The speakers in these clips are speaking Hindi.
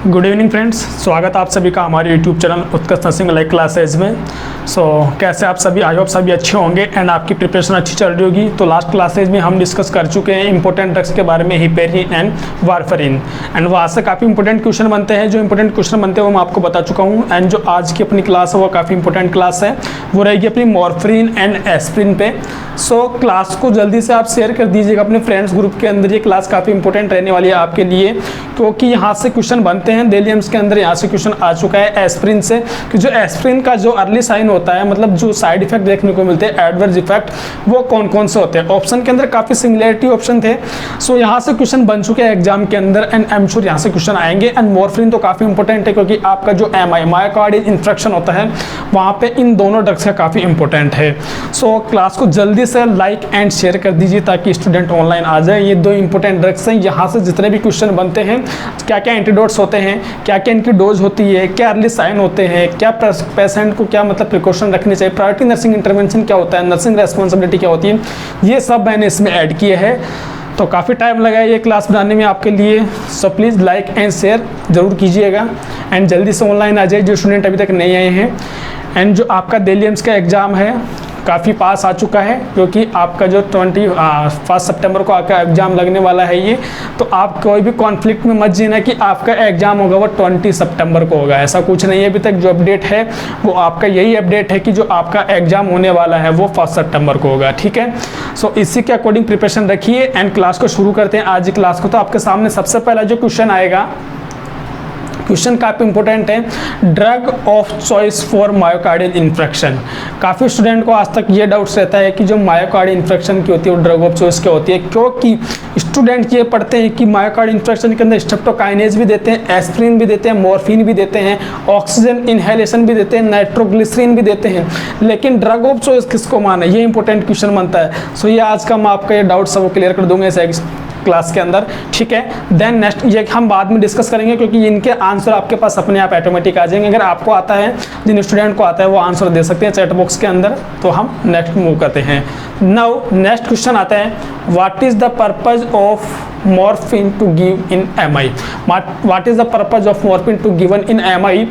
गुड इवनिंग फ्रेंड्स, स्वागत आप सभी का हमारे यूट्यूब चैनल उत्कर्ष नर्सिंग लाइव क्लासेज में। कैसे आप सभी, आई होप सभी अच्छे होंगे एंड आपकी प्रिपरेशन अच्छी चल रही होगी। तो लास्ट क्लासेज में हम डिस्कस कर चुके हैं इंपॉर्टेंट ड्रग्स के बारे में, हिपेरिन एंड वारफरिन, एंड वहाँ से काफ़ी इंपॉर्टेंट क्वेश्चन बनते हैं। जो इंपॉर्टेंट क्वेश्चन बनते हैं वो मैं आपको बता चुका हूँ। एंड जो आज की अपनी क्लास है वो काफ़ी इंपॉर्टेंट क्लास है, वो रहेगी अपनी मॉर्फरिन एंड एस्प्रिन पे। क्लास को जल्दी से आप शेयर कर दीजिएगा अपने फ्रेंड्स ग्रुप के अंदर। ये क्लास काफ़ी इंपॉर्टेंट रहने वाली है आपके लिए, क्योंकि यहाँ से क्वेश्चन बनते हैं डेली एम्स के अंदर। यहाँ से क्वेश्चन आ चुका है एस्प्रिन से, कि जो एस्प्रिन का जो अर्ली साइन होता है, मतलब जो साइड इफेक्ट देखने को मिलते हैं, एडवर्स इफेक्ट, वो कौन कौन से होते हैं। ऑप्शन के अंदर काफ़ी सिमिलरिटी ऑप्शन थे। यहाँ से क्वेश्चन बन चुके हैं एग्जाम के अंदर एंड आई एम श्योर यहाँ से क्वेश्चन आएंगे। एंड मॉर्फरिन तो काफ़ी इंपॉर्टेंट है, क्योंकि आपका जो मायोकार्डियल इंफ्रेक्शन होता है वहाँ पे इन दोनों ड्रग्स का काफ़ी इंपॉर्टेंट है। क्लास को जल्दी से लाइक एंड शेयर कर दीजिए ताकि स्टूडेंट ऑनलाइन आ जाए। ये दो इंपॉर्टेंट ड्रग्स हैं। यहाँ से जितने भी क्वेश्चन बनते हैं, क्या क्या एंटीडोट्स होते हैं, क्या क्या इनकी डोज होती है, क्या अर्ली साइन होते हैं, क्या पेशेंट को क्या मतलब प्रिकॉशन रखनी चाहिए, प्रायोरिटी नर्सिंग इंटरवेंशन क्या होता है, नर्सिंग रेस्पॉन्सिबिलिटी क्या होती है, ये सब मैंने इसमें ऐड किए हैं। तो काफ़ी टाइम लगा है ये क्लास बनाने में आपके लिए। प्लीज़ लाइक एंड शेयर ज़रूर कीजिएगा एंड जल्दी से ऑनलाइन आ जाइए जो स्टूडेंट अभी तक नहीं आए हैं। एंड जो आपका दिल्ली एम्स का एग्ज़ाम है काफ़ी पास आ चुका है, क्योंकि आपका जो 21 सितंबर को आपका एग्ज़ाम लगने वाला है ये। तो आप कोई भी कॉन्फ्लिक्ट में मत जीना कि आपका एग्ज़ाम होगा वो 20 सितंबर को होगा, ऐसा कुछ नहीं है। अभी तक जो अपडेट है वो आपका यही अपडेट है कि जो आपका एग्ज़ाम होने वाला है वो 1 सितंबर को होगा, ठीक है। इसी के अकॉर्डिंग प्रिपरेशन रखिए एंड क्लास को शुरू करते हैं आज की क्लास को। तो आपके सामने सबसे पहला जो क्वेश्चन आएगा, क्वेश्चन काफ़ी इंपॉर्टेंट है, drug of choice for myocardial infection. काफ़ी स्टूडेंट को आज तक ये डाउट्स रहता है कि जो मायोकार्डियल इन्फेक्शन की होती है वो ड्रग ऑफ चॉइस क्या होती है, क्योंकि स्टूडेंट ये पढ़ते हैं कि मायोकार्डियल इन्फेक्शन के अंदर स्ट्रेप्टोकाइनेज भी देते हैं, एस्प्रिन भी देते हैं, मॉर्फिन भी देते हैं, ऑक्सीजन इनहेलेशन भी देते हैं, नाइट्रोग्लिसरीन भी देते हैं, लेकिन ड्रग ऑफ चॉइस किसको माना, ये इंपॉर्टेंट क्वेश्चन बनता है। ये आज का मैं आपका ये डाउट सब क्लियर कर दूंगा इस क्लास के अंदर, ठीक है। देन नेक्स्ट ये हम बाद में डिस्कस करेंगे, क्योंकि इनके आंसर आपके पास अपने आप ऑटोमेटिक आ जाएंगे। अगर आपको आता है, जिन स्टूडेंट को आता है वो आंसर दे सकते हैं चैट बॉक्स के अंदर। तो हम नेक्स्ट मूव करते हैं। नाउ नेक्स्ट क्वेश्चन आता है, what is the purpose of morphine to give in MI। What is the purpose of morphine to given in MI।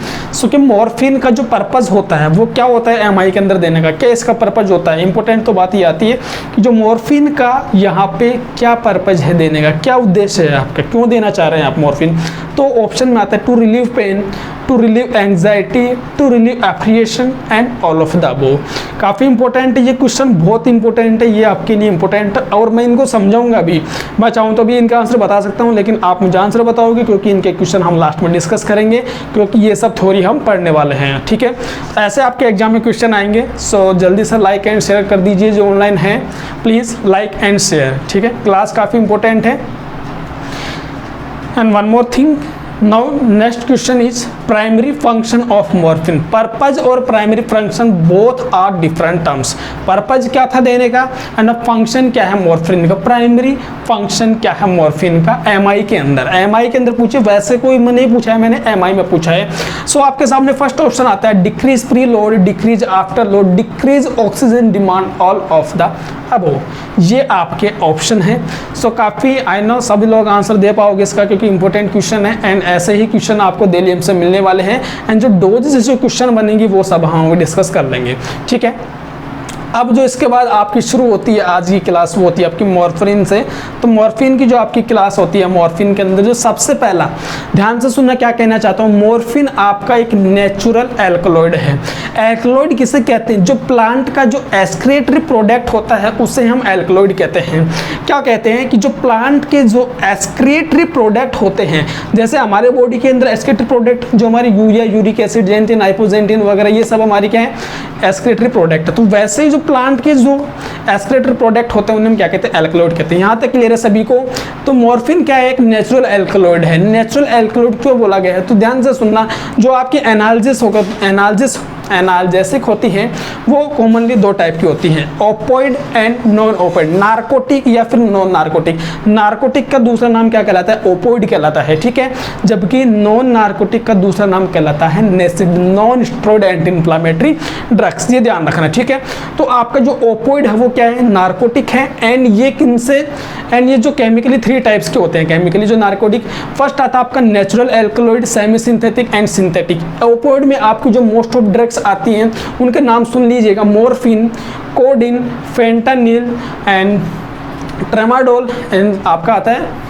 कि मॉर्फिन का जो पर्पज होता है वो क्या होता है MI के अंदर देने का, क्या इसका पर्पज होता है। इंपॉर्टेंट तो बात ये आती है कि जो मॉर्फिन का यहाँ पे क्या पर्पज है देने का, क्या उद्देश्य है आपका, क्यों देना चाह रहे हैं आप मॉर्फिन। तो ऑप्शन में आता है to relieve pain, to relieve anxiety, to relieve apprehension and all of the above. काफ़ी इंपॉर्टेंट है ये क्वेश्चन, बहुत इंपॉर्टेंट है ये आपके लिए इंपॉर्टेंट, और मैं इनको समझाऊंगा भी। मैं चाहूँ तो भी इनका आंसर बता सकता हूँ, लेकिन आप मुझे आंसर बताओगे, क्योंकि इनके क्वेश्चन हम लास्ट में डिस्कस करेंगे, क्योंकि ये सब थ्योरी हम पढ़ने वाले हैं, ठीक है। ऐसे आपके एग्जाम में क्वेश्चन आएंगे। जल्दी से लाइक एंड शेयर कर दीजिए जो ऑनलाइन है, प्लीज़ लाइक एंड शेयर, ठीक है। क्लास काफ़ी इंपॉर्टेंट है। And one more thing, now next question is primary function of morphine. Purpose और primary function both are different terms. Purpose क्या था देने का एंड फंक्शन क्या है मॉर्फिन का, प्राइमरी फंक्शन क्या है मॉर्फिन का MI के अंदर। MI के अंदर पूछे, वैसे कोई नहीं पूछा है मैंने, MI में पूछा है। आपके सामने फर्स्ट ऑप्शन आता है, decrease pre load, decrease after load, decrease oxygen demand, all of the above. ये आपके ऑप्शन है। काफ़ी आई नो सभी लोग आंसर दे पाओगे इसका, क्योंकि इंपॉर्टेंट क्वेश्चन है एंड ऐसे ही क्वेश्चन आपको दिल्ली एम्स से मिलने वाले हैं। एंड जो डोजेस जो क्वेश्चन बनेंगी वो सब हम डिस्कस कर लेंगे, ठीक है। अब जो इसके बाद आपकी शुरू होती है आज की क्लास, वो होती है आपकी मॉर्फिन से। तो मॉर्फिन की जो आपकी क्लास होती है, मॉर्फिन के अंदर जो सबसे पहला ध्यान से सुनना क्या कहना चाहता हूँ, मॉर्फिन आपका एक नेचुरल एल्कलॉइड है। एल्कलॉइड किसे कहते हैं, जो प्लांट का जो एक्सक्रीटरी प्रोडक्ट होता है उसे हम एल्कलॉइड कहते हैं। क्या कहते हैं कि जो प्लांट के जो एक्सक्रीटरी प्रोडक्ट होते हैं, जैसे हमारे बॉडी के अंदर एक्सक्रीटरी प्रोडक्ट जो हमारी यूरिया, यूरिक एसिड, जेंटिन, हाइपोजेंटिन वगैरह, ये सब हमारी क्या है, एक्सक्रीटरी प्रोडक्ट। तो वैसे ही जो प्लांट के जो एक्सक्रीटरी प्रोडक्ट होते हैं उन्हें क्या कहते हैं, एल्कलॉइड कहते हैं। यहाँ तक क्लियर है सभी को। तो मॉर्फिन क्या है, एक नेचुरल एल्कलॉइड है। नेचुरल एल्कलॉइड क्यों बोला गया है, तो ध्यान से सुनना। जो आपकी एनालिसिस होगा, एनालिसिस एनाल्जेसिक होती हैं वो कॉमनली दो टाइप की होती हैं, opioid and non opioid, narcotic या फिर नॉन नार्कोटिक। नार्कोटिक का दूसरा नाम क्या कहलाता है? ओपोइड कहलाता है, ठीक है। जबकि नॉन नार्कोटिक का दूसरा नाम कहलाता है NSAID, non steroid anti inflammatory drugs. ये ध्यान रखना, ठीक है। तो आपका जो ओपोइड है वो क्या है? नार्कोटिक है। एंड ये किनसे, एंड ये जो केमिकली 3 टाइप्स के होते हैं केमिकली जो नार्कोटिक। फर्स्ट आता है आपका natural alkaloid, semi synthetic and synthetic. Opioid में आपकी जो मोस्ट ऑफ ड्रग्स आती हैं उनके नाम सुन लीजिएगा, morphine, coding, fentanyl and tramadol, and आपका आता है,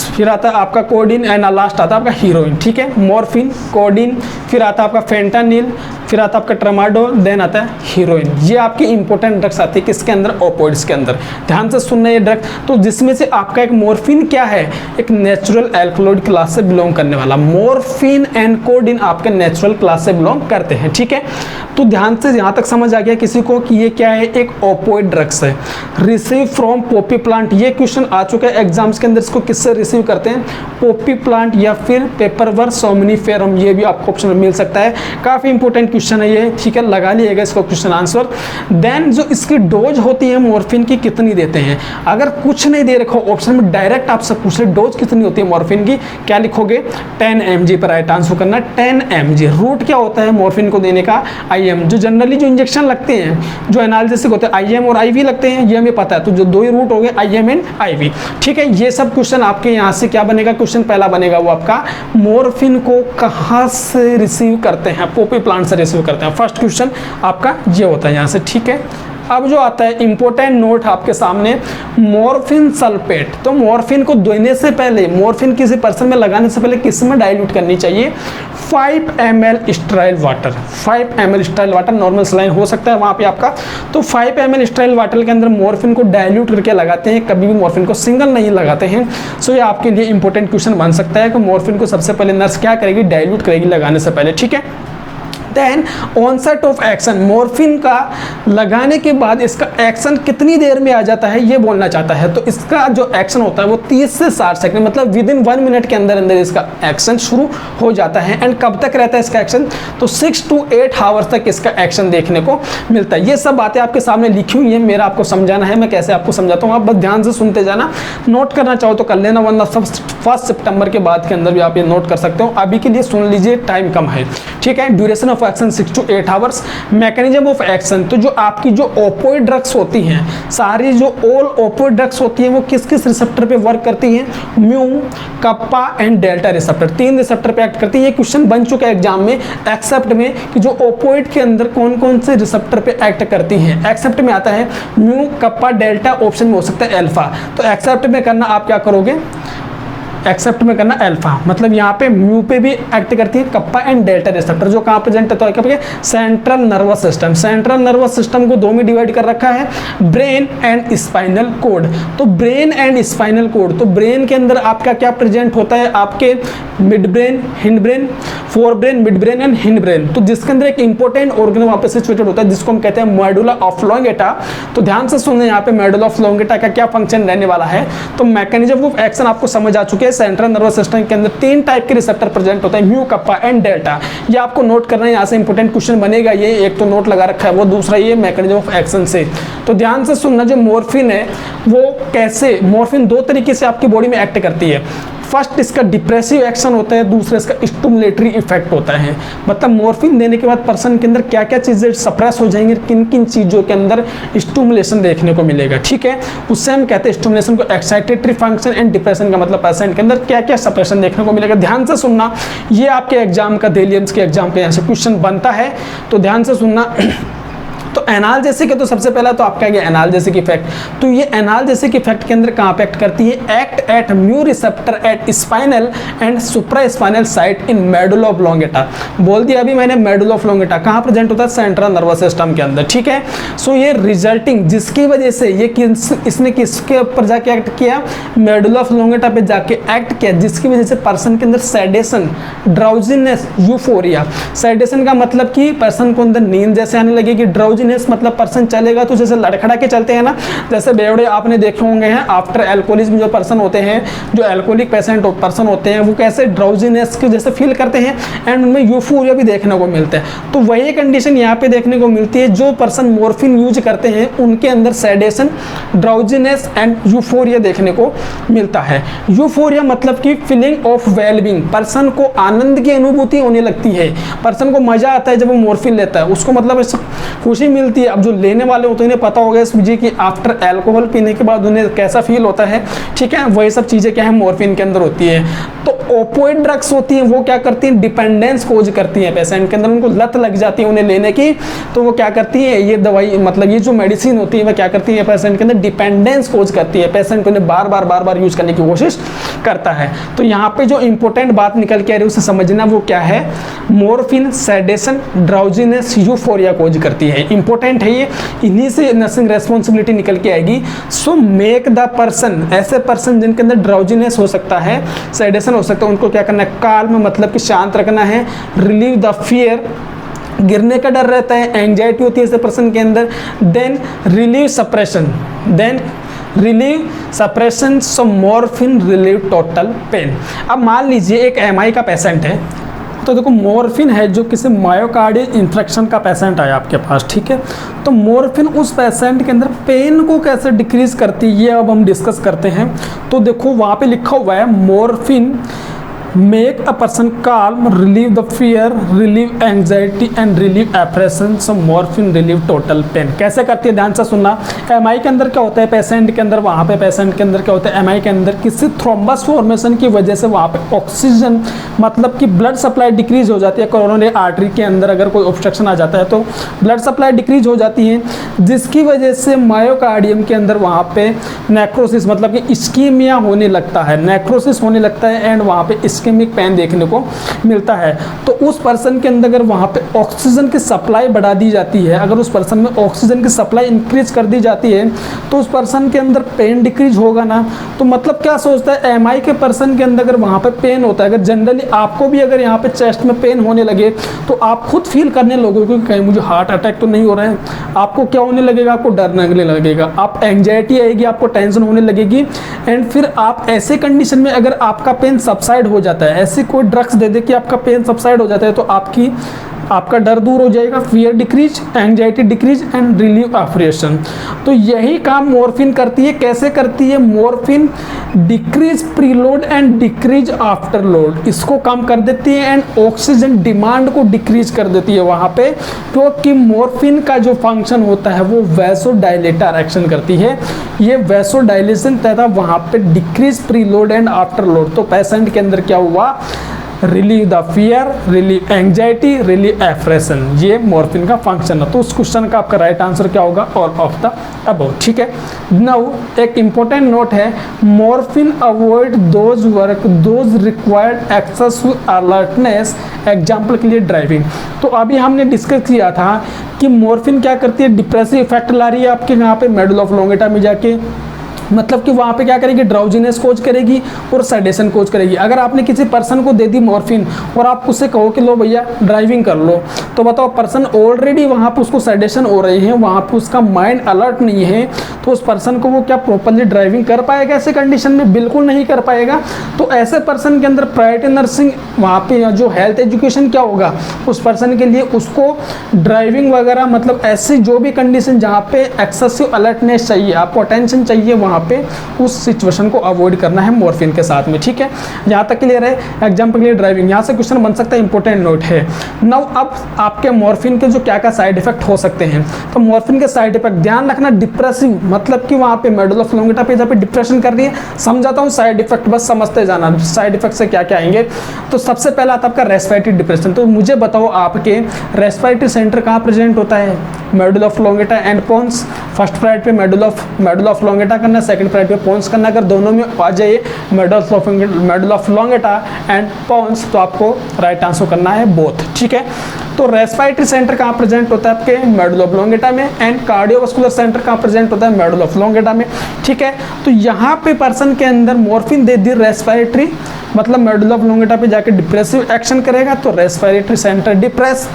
फिर आता है आपका कोडिन एंड लास्ट आता है आपका हीरोइन, ठीक है। मोर्फिन, कोडिन, फिर आता है आपका फेंटानिल, फिर आता है आपका ट्रेमाडोल, देन आता है हीरोइन। ये आपकी इंपॉर्टेंट ड्रग्स आती है किसके अंदर? ओपोइड्स के अंदर। ध्यान से सुनना ये ड्रग। तो जिसमें से आपका एक मोर्फिन क्या है? एक नेचुरल एल्कलॉइड क्लास से बिलोंग करने वाला। मोर्फिन एंड कोडिन आपके नेचुरल क्लास से बिलोंग करते हैं, ठीक है। तो ध्यान से यहाँ तक समझ आ गया किसी को कि ये क्या है? एक ओपोइड ड्रग्स है। रिसीव फ्रॉम पोपी प्लांट, ये क्वेश्चन आ चुका है एग्जाम्स के अंदर। इसको किससे रिसीव करते हैं? पोपी प्लांट या फिर पेपरवर्स सोमनिफेरम, ये भी आपको ऑप्शन में मिल सकता है। काफी इंपॉर्टेंट क्वेश्चन है ये, ठीक है, लगा लिएगा इसको क्वेश्चन आंसर। देन जो इसकी डोज होती है मॉर्फिन की, कितनी देते हैं? अगर कुछ नहीं दे रखो ऑप्शन में, डायरेक्ट आपसे पूछ ले डोज कितनी होती है मॉर्फिन की, क्या लिखोगे? 10 mg पर राइट आंसर करना, 10 mg। रूट क्या होता है मॉर्फिन को देने का? IM। जो जनरली जो इंजेक्शन लगते हैं, जो एनाल्जेसिक होते हैं, IM और IV लगते हैं, ये हमें पता है। तो जो दो ही रूट हो गए, IM एंड IV, ठीक है। ये सब क्वेश्चन आपके यहाँ से क्या बनेगा? क्वेश्चन पहला बनेगा वो आपका, मॉर्फिन को कहाँ से रिसीव करते हैं? पोपी प्लांट से रिसीव करते हैं। फर्स्ट क्वेश्चन आपका ये होता है यहाँ से, ठीक है। अब जो आता है इंपॉर्टेंट नोट आपके सामने, मॉर्फिन सल्फेट। तो मॉर्फिन को देने से पहले, मॉर्फिन किसी पर्सन में लगाने से पहले किस में डाइल्यूट करनी चाहिए? 5 ml sterile water. 5 ml sterile water, normal saline हो सकता है वहाँ पे आपका। तो 5 ml स्टेराइल वाटर के अंदर मॉर्फिन को डाइल्यूट करके लगाते हैं, कभी भी मॉर्फिन को सिंगल नहीं लगाते हैं। सो ये आपके लिए इंपॉर्टेंट क्वेश्चन बन सकता है कि मॉर्फिन को सबसे पहले नर्स क्या करेगी? डाइल्यूट करेगी लगाने से पहले, ठीक है। Then onset of action, morphine का लगाने के बाद इसका एक्शन कितनी देर में आ जाता है ये बोलना चाहता है। तो इसका जो एक्शन होता है वो 30 से 60 सेकंड, मतलब विद इन 1 मिनट के अंदर अंदर इसका एक्शन शुरू हो जाता है। एंड कब तक रहता है इसका एक्शन? तो 6 to 8 आवर्स तक इसका एक्शन देखने को मिलता है। ये सब बातें आपके सामने लिखी हुई है, मेरा आपको समझाना है। मैं कैसे आपको समझाता हूँ, आप बस ध्यान से सुनते जाना। नोट करना चाहो तो कर लेना, वरना सब 1 सितंबर के बाद के अंदर भी आप ये नोट कर सकते हो। अभी के लिए सुन लीजिए, टाइम कम है, ठीक है। Duration of action 6 to 8 hours. Mechanism of action, तो जो आपकी जो ओपोइड ड्रग्स होती हैं, सारी जो ऑल ओपोइड ड्रग्स होती हैं वो किस किस रिसेप्टर पे वर्क करती हैं? Mu, kappa and delta receptor, 3 receptor पे एक्ट करती है। ये क्वेश्चन बन चुका है एग्जाम में, एक्सेप्ट में, कि जो ओपोइड के अंदर कौन कौन से रिसेप्टर पे एक्ट करती हैं। एक्सेप्ट में आता है म्यू, कप्पा, डेल्टा, ऑप्शन में हो सकता है अल्फा। तो एक्सेप्ट में करना आप क्या करोगे? एक्सेप्ट में करना अल्फा, मतलब यहाँ पे म्यू पे भी एक्ट करती है कप्पा एंड डेल्टा रिसेप्टर, जो कहाँ प्रेजेंट है? तो central nervous system. Central nervous system को 2 में डिवाइड कर रखा है, ब्रेन एंड स्पाइनल कोड। तो ब्रेन एंड स्पाइनल कोड, तो ब्रेन के अंदर आपका क्या प्रेजेंट होता है? आपके mid brain, hind brain, fore brain, mid brain and hind brain. तो जिसके अंदर एक इंपॉर्टेंट ऑर्गन वहाँ पे सिचुएटेड होता है जिसको हम कहते हैं मेडुला ऑब्लोंगेटा। तो ध्यान से सुनना, यहाँ पे मेडुला ऑब्लोंगेटा का क्या फंक्शन रहने वाला है। तो मैकेनिज्म ऑफ एक्शन आपको समझ आ चुके हैं। सेंट्रल नर्वस सिस्टम के अंदर 3 टाइप के रिसेप्टर प्रेजेंट होते हैं, म्यू, कप्पा एंड डेल्टा। ये आपको नोट करना है, यहाँ से इंपॉर्टेंट क्वेश्चन बनेगा ये। एक तो नोट लगा रखा है, वो दूसरा ये मैकेनिज्म ऑफ एक्शन से। तो ध्यान से सुनना, जो मॉर्फिन है वो कैसे, मॉर्फिन 2 तरीके से आपकी बॉडी में एक्ट करती है। फर्स्ट इसका डिप्रेसिव एक्शन होता है, दूसरा इसका स्टिमुलेटरी इफेक्ट होता है। मतलब मॉर्फिन देने के बाद पर्सन के अंदर क्या क्या चीजें सप्रेस हो जाएंगी, किन किन चीजों के अंदर स्टिमुलेशन देखने को मिलेगा, ठीक है। उससे हम कहते हैं स्टिमुलेशन को एक्साइटेटरी फंक्शन, एंड डिप्रेशन का मतलब पर्सन के अंदर क्या क्या सप्रेशन देखने को मिलेगा। ध्यान से सुनना, ये आपके एग्जाम का, दिल्ली के एग्जाम का यहाँ से क्वेश्चन बनता है, तो ध्यान से सुनना। तो एनाल्जेसिक है, तो सबसे पहला तो आपका क्या एनाल्जेसिक इफेक्ट। तो ये एनाल्जेसिक इफेक्ट के अंदर कहाँ पे एक्ट करती है? Act at mu receptor at spinal and supra spinal site in medulla oblongata. बोल दिया अभी मैंने, मेडुला ऑब्लोंगेटा कहाँ प्रेजेंट होता है? सेंट्रल नर्वस सिस्टम के अंदर, ठीक है। सो ये रिजल्टिंग, जिसकी वजह से ये इसने किसके ऊपर जाके एक्ट किया? मेडुला ऑब्लोंगेटा पे जाके एक्ट किया, जिसकी वजह से पर्सन के अंदर सेडेशन, ड्राउजीनेस, यूफोरिया। सेडेशन का मतलब कि पर्सन को अंदर नींद जैसे आने लगेगी, ड्राउजी ड्राउजीनेस मतलब पर्सन चलेगा तो जैसे लड़खड़ा के चलते हैं ना, जैसे बेवड़े आपने देखे होंगे हैं आफ्टर एल्कोहलिज्म जो पर्सन होते हैं, जो एल्कोहलिक पेशेंट पर्सन होते हैं, वो कैसे ड्राउजीनेस के जैसे फील करते हैं एंड उनमें यूफोरिया भी देखने को मिलता है। तो वही कंडीशन यहाँ पे देखने को मिलती है, जो पर्सन मॉर्फिन यूज करते हैं उनके अंदर सेडेशन, ड्राउजीनेस एंड यूफोरिया देखने को मिलता है। यूफोरिया मतलब कि फीलिंग ऑफ वेलबींग, पर्सन को आनंद की अनुभूति होने लगती है, पर्सन को मजा आता है जब वो मॉर्फिन लेता है, उसको मतलब खुशी मिलती है। अब जो लेने वाले होते हैं उन्हें पता होगा इस चीज़ कि आफ्टर अल्कोहल पीने के बाद उन्हें कैसा फील होता है, ठीक है। वही सब चीज़ें क्या है मॉर्फिन के अंदर होती है। तो ओपियोइड ड्रग्स होती हैं वो क्या करती हैं, डिपेंडेंस कोज करती हैं पेशेंट के अंदर, उनको लत लग जाती है उन्हें लेने की, तो वो क्या करती है ये दवाई मतलब ये जो मेडिसिन होती है वो क्या करती है पेशेंट के अंदर डिपेंडेंस कोज करती है, पेशेंट को उन्हें बार बार यूज करने की कोशिश करता है। तो यहाँ पे जो इंपॉर्टेंट बात निकल के आ रही है उसे समझना, वो क्या है, मॉर्फिन सेडेशन, ड्राउजीनेस, यूफोरिया कोज करती है। इंपॉर्टेंट है ये, इन्हीं से नर्सिंग रेस्पॉन्सिबिलिटी निकल के आएगी। सो मेक द पर्सन, ऐसे पर्सन जिनके अंदर ड्राउजीनेस हो सकता है, सेडेशन हो सकता है, उनको क्या करना है, काल्म मतलब कि शांत रखना है, रिलीव द फियर, गिरने का डर रहता है, एंजाइटी होती है ऐसे पर्सन के अंदर, then relieve suppression, then relieve suppression, so morphine relieve total pain. अब मान लीजिए एक एमआई का पेशेंट है, तो देखो मॉर्फिन है जो किसी मायोकार्डियल इंफ्रेक्शन का पेशेंट आया आपके पास, ठीक है। तो मॉर्फिन उस पेशेंट के अंदर पेन को कैसे डिक्रीज करती है ये अब हम डिस्कस करते हैं। तो देखो वहाँ पे लिखा हुआ है morphine make a person calm, relieve the fear, relieve anxiety and relieve apprehension, so morphine relieve total pain। कैसे करती है ध्यान से सुनना। एमआई के अंदर क्या होता है पेशेंट के अंदर, वहाँ पे पेशेंट के अंदर क्या होता है, एमआई के अंदर किसी थ्रोम्बस फॉर्मेशन की वजह से वहाँ पे ऑक्सीजन मतलब कि ब्लड सप्लाई डिक्रीज हो जाती है, कोरोनरी आर्टरी के अंदर अगर कोई ऑब्स्ट्रक्शन आ जाता है तो ब्लड सप्लाई डिक्रीज हो जाती है, जिसकी वजह से मायोकार्डियम के अंदर वहाँ पे नेक्रोसिस मतलब कि इस्कीमिया होने लगता है, नेक्रोसिस होने लगता है एंड वहाँ पे इस्केमिक पेन देखने को मिलता है। तो उस पर्सन के अंदर अगर वहाँ पे ऑक्सीजन की सप्लाई बढ़ा दी जाती है, अगर उस पर्सन में ऑक्सीजन की सप्लाई इंक्रीज कर दी जाती है तो उस पर्सन के अंदर पेन डिक्रीज होगा ना। तो मतलब क्या सोचता है एमआई के पर्सन के अंदर अगर वहाँ पे पेन होता है, अगर जनरली आपको भी अगर यहाँ पे चेस्ट में पेन होने लगे तो आप खुद फील करने लगोगे कि कहीं मुझे हार्ट अटैक तो नहीं हो रहा है। आपको क्या होने लगेगा, आपको डर लगने लगेगा, आप एंजाइटी आएगी, आपको टेंशन होने लगेगी एंड फिर आप ऐसे कंडीशन में अगर आपका पेन सबसाइड हो जाता है, ऐसी कोई ड्रग्स दे दे कि आपका पेन सबसाइड हो जाता है, तो आपका डर दूर हो जाएगा, fear decrease, anxiety decrease and relieve apprehension. तो यही काम मॉर्फिन करती है। कैसे करती है, morphine decrease preload and decrease after load, इसको कम कर देती है एंड ऑक्सीजन डिमांड को डिक्रीज कर देती है वहाँ पे, क्योंकि मॉर्फिन का जो फंक्शन होता है वो वैसोडाइलेटर एक्शन करती है। ये वैसोडाइलेशन तथा वहाँ पे decrease preload and afterload. तो पेशेंट के अंदर क्या हुआ, relieve the fear, relieve anxiety, relieve apprehension, ये मॉर्फिन का फंक्शन है। तो उस क्वेश्चन का आपका राइट आंसर क्या होगा, ऑल ऑफ द अबव, ठीक है। नाउ एक इंपॉर्टेंट नोट है, morphine avoid those work those required excessive alertness, example के लिए ड्राइविंग। तो अभी हमने डिस्कस किया था कि मॉर्फिन क्या करती है, डिप्रेसिव इफेक्ट ला रही है आपके यहाँ पे मेडुला ऑब्लोंगेटा में जाके, मतलब कि वहाँ पे क्या करेगी, ड्राउजीनेस कोज करेगी और सेडेशन कोज करेगी। अगर आपने किसी पर्सन को दे दी मॉर्फिन और आप उससे कहो कि लो भैया ड्राइविंग कर लो, तो बताओ पर्सन ऑलरेडी वहाँ पे उसको सेडेशन हो रही है, वहाँ पे उसका माइंड अलर्ट नहीं है, तो उस पर्सन को वो क्या प्रॉपरली ड्राइविंग कर पाएगा ऐसे कंडीशन में, बिल्कुल नहीं कर पाएगा। तो ऐसे पर्सन के अंदर प्रायोरिटी नर्सिंग वहाँ पे जो हेल्थ एजुकेशन क्या होगा उस पर्सन के लिए, उसको ड्राइविंग वगैरह मतलब ऐसी जो भी कंडीशन जहाँ पे एक्सेसिव अलर्टनेस चाहिए, आपको अटेंशन चाहिए, वहाँ पे उस सिचुएशन को अवॉइड करना है मॉर्फिन के साथ में, ठीक है। यहाँ तक क्लियर है। एग्जाम्पल के लिए ड्राइविंग, यहाँ से क्वेश्चन बन सकता है, इंपॉर्टेंट नोट है। नाउ अब आपके मॉर्फिन के जो क्या क्या साइड इफेक्ट हो सकते हैं, तो मॉर्फिन के साइड इफेक्ट ध्यान रखना, डिप्रेसिव मतलब कि वहाँ पे मेडुला ऑब्लोंगेटा पे जहाँ पे डिप्रेशन कर रही है, समझाता हूँ साइड इफेक्ट, बस समझते जाना साइड इफेक्ट से क्या क्या आएंगे। तो सबसे पहला आता है आपका रेस्पिरेटरी डिप्रेशन। तो मुझे बताओ आपके रेस्पिरेटरी सेंटर कहाँ प्रेजेंट होता है, medulla oblongata and pons. First priority पे मेडुला ऑब्लोंगेटा करना, सेकंड प्रायोरिटी पे पोन्स करना। अगर दोनों में आ जाए मेडुला ऑब्लोंगेटा एंड पोन्स, तो आपको राइट आंसर करना है बोथ, ठीक है। तो रेस्पिरेटरी सेंटर कहाँ प्रेजेंट होता है आपके, मेडुला ऑब्लोंगेटा में, एंड कार्डियोवास्कुलर सेंटर कहाँ प्रेजेंट होता है, मेडुला ऑब्लोंगेटा में, ठीक है। तो यहाँ पे पर्सन के अंदर मॉर्फिन दे दी रेस्पिरेटरी मतलब मेडुला ऑब्लोंगेटा पे जाके डिप्रेसिव एक्शन करेगा, तो रेस्पिरेटरी सेंटर डिप्रेस,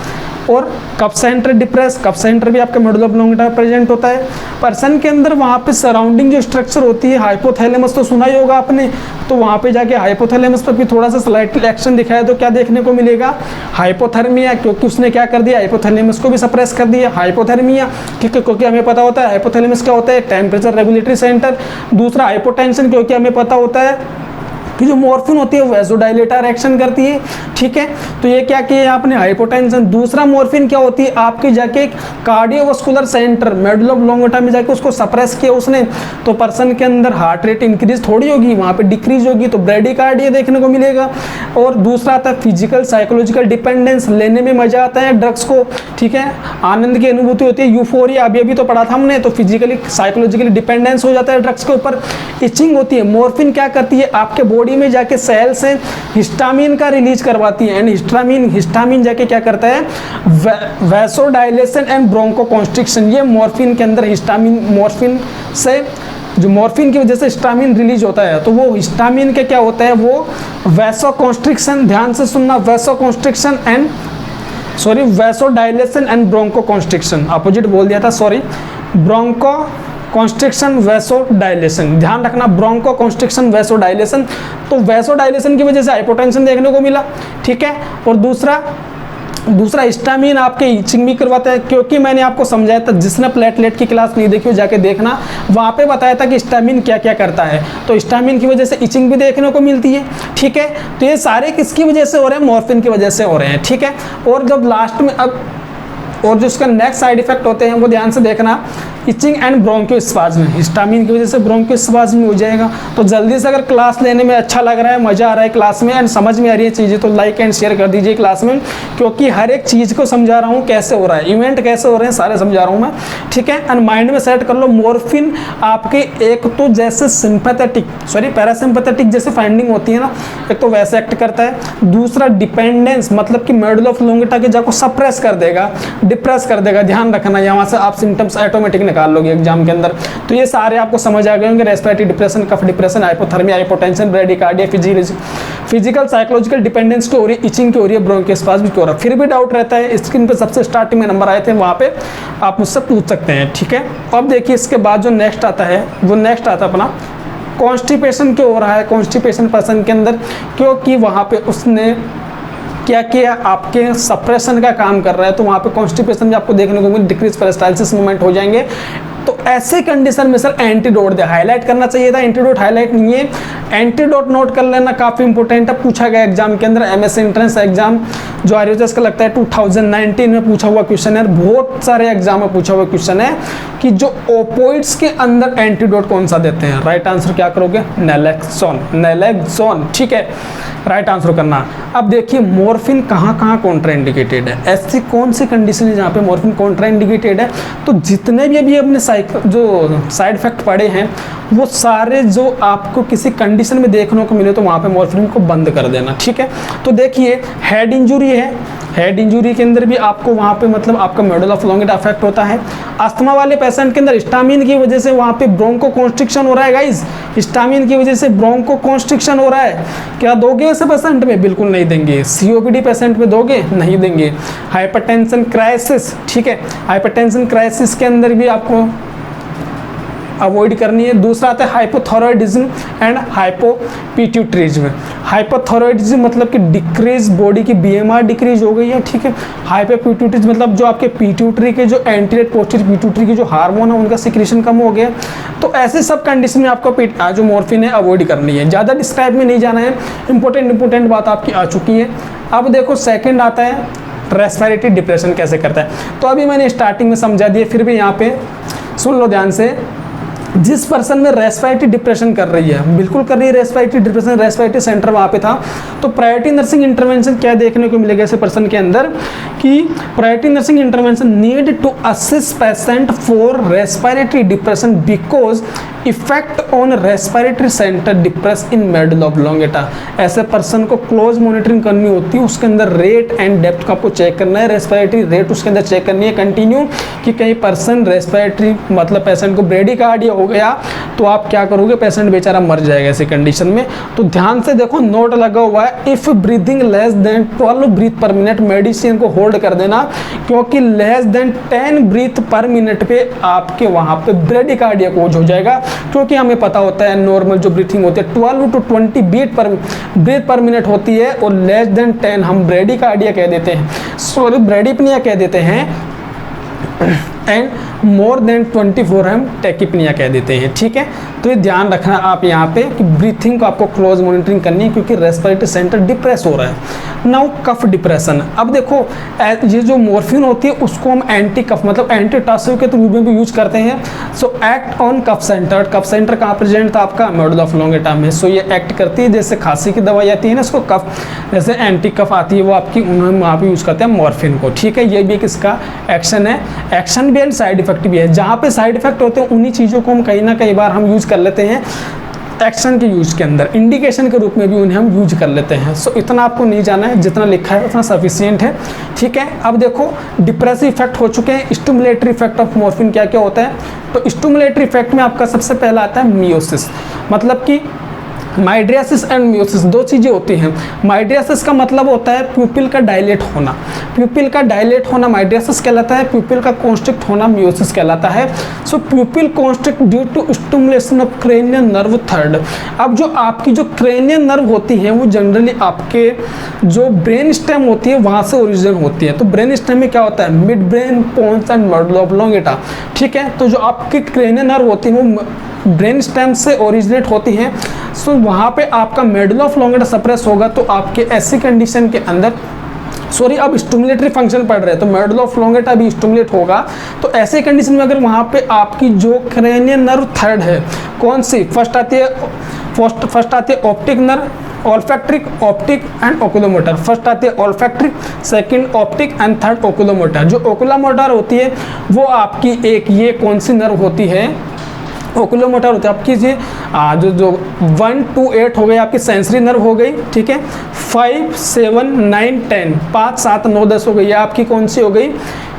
और cup centre depress, cup centre भी आपके मेडुला ऑब्लोंगेटा प्रेजेंट होता है। पर्सन के अंदर वहाँ पे सराउंडिंग जो स्ट्रक्चर होती है, हाइपोथैलेमस तो सुना ही होगा आपने, तो वहाँ पे जाके हाइपोथैलेमस पर भी थोड़ा सा स्लाइटली एक्शन दिखाया तो क्या देखने को मिलेगा, हाइपोथर्मिया, क्योंकि उसने क्या कर दिया, हाइपोथैलेमस को भी सप्रेस कर दिया, हाइपोथर्मिया, क्योंकि हमें पता होता है हाइपोथैलेमस क्या होता है, टेम्परेचर रेगुलेटरी सेंटर। दूसरा हाइपोटेंशन, क्योंकि हमें पता होता है कि जो मॉर्फिन होती है वो वैसोडाइलेटर एक्शन करती है, ठीक है। तो ये क्या किया आपने, हाइपोटेंशन। दूसरा मॉर्फिन क्या होती है, आपकी जाके कार्डियोवास्कुलर सेंटर मेडुला ऑब्लोंगेटा में जाके उसको सप्रेस किया उसने, तो पर्सन के अंदर हार्ट रेट इंक्रीज थोड़ी होगी, वहाँ पे डिक्रीज होगी, तो ब्रेडिकार्डिया देखने को मिलेगा। और दूसरा आता है फिजिकल साइकोलॉजिकल डिपेंडेंस, लेने में मजा आता है ड्रग्स को, ठीक है, आनंद की अनुभूति होती है, यूफोरिया, अभी तो पढ़ा था हमने, तो फिजिकली साइकोलॉजिकली डिपेंडेंस हो जाता है ड्रग्स के ऊपर। इचिंग होती है, मॉर्फिन क्या करती है, आपके बॉडी में जाके सेल से हिस्टामिन का रिलीज करवाती है, एंड हिस्टामिन जाके क्या करता है, वैसोडाइलेशन एंड ब्रोंकोकॉन्स्ट्रिक्शन। ये मॉर्फिन के अंदर हिस्टामिन, मॉर्फिन से जो मॉर्फिन की वजह से हिस्टामिन रिलीज होता है, तो वो हिस्टामिन के क्या होता है, वो वैसोकॉन्स्ट्रिक्शन, ध्यान से सुनना, vasoconstriction and vasodilation and bronchoconstriction, opposite बोल दिया था, सॉरी, ब्रोंको कॉन्स्ट्रिक्शन वैसोडाइलेशन, ध्यान रखना, ब्रोंको कॉन्स्ट्रिक्शन वैसोडाइलेशन। तो वैसोडाइलेशन की वजह से हाइपोटेंशन देखने को मिला, ठीक है। और दूसरा हिस्टामिन आपके इचिंग भी करवाता है, क्योंकि मैंने आपको समझाया था, जिसने प्लेटलेट की क्लास नहीं देखी हो जाके देखना, वहाँ पे बताया था कि हिस्टामिन क्या क्या करता है। तो हिस्टामिन की वजह से इचिंग भी देखने को मिलती है, ठीक है। तो ये सारे किसकी वजह से हो रहे हैं, मॉर्फिन की वजह से हो रहे हैं, ठीक है। और जब लास्ट में अब और जो उसका नेक्स्ट साइड इफेक्ट होते हैं वो ध्यान से देखना, इचिंग एंड ब्रोंकोस्पाज्म, हिस्टामिन की वजह से ब्रोंकोस्पाज्म हो जाएगा। तो जल्दी से अगर क्लास लेने में अच्छा लग रहा है, मजा आ रहा है क्लास में एंड समझ में आ रही है चीज़ें, तो लाइक एंड शेयर कर दीजिए क्लास में, क्योंकि हर एक चीज़ को समझा रहा हूँ कैसे हो रहा है, इवेंट कैसे हो रहे हैं सारे समझा रहा हूँ मैं, ठीक है। एंड माइंड में सेट कर लो, मॉर्फिन आपके एक तो जैसे पैरासिम्पैथेटिक जैसे फाइंडिंग होती है ना, एक तो वैसे एक्ट करता है। दूसरा डिपेंडेंस, मतलब कि मेडुला ऑब्लोंगेटा के जाको सप्रेस कर देगा, डिप्रेस कर देगा, ध्यान रखना, यहाँ से आप सिम्टम्स ऑटोमेटिक निकाल लोगे एग्जाम के अंदर। तो ये सारे आपको समझ आ गए होंगे, respiratory depression, cough depression, hypothermia, hypotension, bradycardia, physical psychological dependence की हो रही है, इचिंग की हो रही है, ब्रोंकोस्पाज्म की हो रहा है। फिर भी डाउट रहता है, स्क्रीन पे सबसे स्टार्टिंग में नंबर आए थे, वहाँ पे आप मुझसे पूछ सकते हैं, ठीक है। अब देखिए इसके बाद जो नेक्स्ट आता है, वो नेक्स्ट आता है अपना कॉन्स्टिपेशन क्यों हो रहा है, कॉन्स्टिपेशन पर्सन के अंदर, क्योंकि वहाँ पे उसने क्या किया, आपके सप्रेशन का काम कर रहा है, तो वहाँ पे कॉन्स्टिपेशन भी आपको देखने को मिले, डिक्रीज पेरिस्टाल्सिस मूवमेंट हो जाएंगे। तो ऐसे कंडीशन में सर एंटीडोट दे, हाईलाइट करना चाहिए था, एंटीडोट हाईलाइट नहीं है, एंटीडोट नोट कर लेना, काफ़ी इंपॉर्टेंट है, पूछा गया एग्जाम के अंदर, एमएससी एंट्रेंस एग्जाम जो आरएचएस का लगता है 2019 में पूछा हुआ क्वेश्चन है, बहुत सारे एग्जाम में पूछा हुआ क्वेश्चन है कि जो ओपोइड्स के अंदर एंटीडोट कौन सा देते हैं। राइट आंसर क्या करोगे, नैलेक्सोन, ठीक है, राइट आंसर करना। अब देखिए मॉर्फिन कहाँ कहाँ कॉन्ट्राइंडिकेटेड है, ऐसी कौन सी कंडीशन है जहाँ पे मॉर्फिन कॉन्ट्राइंडिकेटेड है। तो जितने भी अभी अपने जो साइड इफेक्ट पड़े हैं वो सारे जो आपको किसी कंडीशन में देखने को मिले तो वहाँ पे मॉर्फिन को बंद कर देना, ठीक है। तो देखिए हेड इंजुरी है, हेड इंजुरी के अंदर भी आपको वहाँ पे मतलब आपका मेडुला ऑब्लोंगेटा अफेक्ट होता है। अस्थमा वाले पेशेंट के अंदर हिस्टामिन की वजह से वहाँ पे ब्रोंको कॉन्स्ट्रिक्शन हो रहा है गाइज, हिस्टामिन की वजह से ब्रोंको कॉन्स्ट्रिक्शन हो रहा है, क्या दोगे ऐसे पेशेंट में, बिल्कुल नहीं देंगे। सीओपीडी पेशेंट में दोगे, नहीं देंगे। हाइपरटेंशन क्राइसिस, ठीक है, हाइपरटेंशन क्राइसिस के अंदर भी आपको अवॉइड करनी है। दूसरा आता है हाइपोथायरॉयडिज्म एंड हाइपोपिट्यूटरिज्म। हाइपोथायरॉयडिज्म मतलब कि डिक्रीज, बॉडी की बीएमआर डिक्रीज हो गई है, ठीक है। हाइपोपिट्यूटरिज्म मतलब जो आपके पिट्यूटरी के जो एंटीरियर पोस्टीरियर पिट्यूटरी के जो हार्मोन है उनका सिक्रीशन कम हो गया। तो ऐसे सब कंडीशन में आपको जो मॉर्फिन है अवॉइड करनी है, ज़्यादा डिस्क्राइब में नहीं जाना है, इंपॉर्टेंट बात आपकी आ चुकी है। अब देखो सेकेंड आता है रेस्पिरेटरी डिप्रेशन कैसे करता है। तो अभी मैंने स्टार्टिंग में समझा दिया, फिर भी यहाँ पे सुन लो ध्यान से। जिस पर्सन में रेस्पिरेटरी डिप्रेशन कर रही है, बिल्कुल कर रही है रेस्पिरेटरी डिप्रेशन, रेस्पिरेटरी सेंटर वहाँ पे था, तो प्रायोरिटी नर्सिंग इंटरवेंशन क्या देखने को मिलेगा ऐसे पर्सन के अंदर कि priority nursing intervention need to assist patient for respiratory depression because effect on respiratory centre depress in medulla oblongata. ऐसे पर्सन को क्लोज मॉनिटरिंग करनी होती है, उसके अंदर रेट एंड डेप्थ का आपको चेक करना है, रेस्पिरेटरी रेट उसके अंदर चेक करनी है कंटिन्यू कि कहीं पर्सन रेस्पिरेटरी मतलब पेशेंट को ब्रेडिकार्डिया हो हो गया तो आप क्या करोगे, पेशेंट बेचारा मर जाएगा ऐसी कंडीशन में। तो ध्यान से देखो, नोट लगा हुआ है, if breathing less than 12 breath per minute, medicine को होल्ड कर देना, क्योंकि less than 10 breath per minute पे आपके वहां पे ब्रेडिकार्डिया कोज हो जाएगा। क्योंकि हमें पता होता है नॉर्मल जो ब्रीथिंग होती है 12 to 20 ब्रीथ पर मिनट होती है, और लेस देन 10 हम ब्रेडिकार्डिया कह देते हैं, सॉरी ब्रेडिपनिया कह देते हैं, एंड मोर देन 24 हम टेकिपनिया कह देते हैं। ठीक है, तो ये ध्यान रखना आप यहाँ पे कि ब्रीथिंग को आपको क्लोज मॉनिटरिंग करनी है, क्योंकि रेस्पिरेटरी सेंटर डिप्रेस हो रहा है। नाउ कफ डिप्रेशन, अब देखो ये जो मॉर्फिन होती है उसको हम एंटी कफ मतलब एंटी टॉसिव के रूप में भी यूज करते हैं। So act on cough centre, cough centre कहाँ प्रेजेंट था आपका, मेडुला ऑब्लोंगेटा में। सो ये एक्ट करती है, जैसे खांसी की दवाई आती है ना, इसको कफ जैसे एंटी कफ आती है वो आपकी, उन्होंने वहाँ पे यूज करते हैं मॉर्फिन को। ठीक है, ये भी एक इसका एक्शन है, एक्शन भी एंड साइड इफेक्ट भी है। जहाँ पे साइड इफेक्ट होते हैं उन्हीं चीज़ों को हम कहीं ना कई बार हम यूज कर लेते हैं एक्शन के यूज के अंदर, इंडिकेशन के रूप में भी उन्हें हम यूज कर लेते हैं। सो इतना आपको नहीं जाना है, जितना लिखा है उतना सफिशिएंट है। ठीक है, अब देखो डिप्रेसिव इफेक्ट हो चुके हैं, स्टिमुलेटरी इफेक्ट ऑफ मॉर्फिन क्या क्या होता है। तो स्टिमुलेटरी इफेक्ट में आपका सबसे पहला आता है मियोसिस, मतलब कि माइड्रियासिस एंड मियोसिस दो चीज़ें होती हैं। माइड्रियासिस का मतलब होता है प्यूपिल का डायलेट होना, प्यूपिल का डायलेट होना माइड्रियासिस कहलाता है, प्यूपिल का कॉन्स्ट्रिक्ट होना मियोसिस कहलाता है। So pupil constrict due to stimulation of cranial nerve third. अब जो आपकी जो क्रेनियल नर्व होती है वो जनरली आपके जो ब्रेन स्टेम होती है वहाँ से ओरिजिन होती है। तो ब्रेन स्टेम में क्या होता है, mid brain, pons and medulla oblongata. ठीक है, तो जो आपकी क्रेनियल नर्व होती है वो ब्रेन स्टेम से ओरिजिनेट होती हैं। सो वहाँ पे आपका मेडुला ऑब्लोंगेटा सप्रेस होगा, तो आपके ऐसी कंडीशन के अंदर सॉरी अब स्टिमुलेटरी फंक्शन पढ़ रहे हैं तो मेडुला ऑब्लोंगेटा भी स्टिमुलेट होगा। तो ऐसे कंडीशन में अगर वहाँ पे आपकी जो क्रेनियल नर्व थर्ड है, कौन सी फर्स्ट आती है optic nerve, olfactory, optic and oculomotor. First आती है olfactory, second optic and third oculomotor. जो ओकुलोमोटर होती है वो आपकी एक ये कौन सी नर्व होती है, ओकुलोमोटर होती है आपकी जी जो 1 to 8 हो गई आपकी सेंसरी नर्व हो गई। ठीक है, 5, 7, 9, 10 5, 7, 9, 10 हो गई, ये आपकी कौन सी हो गई,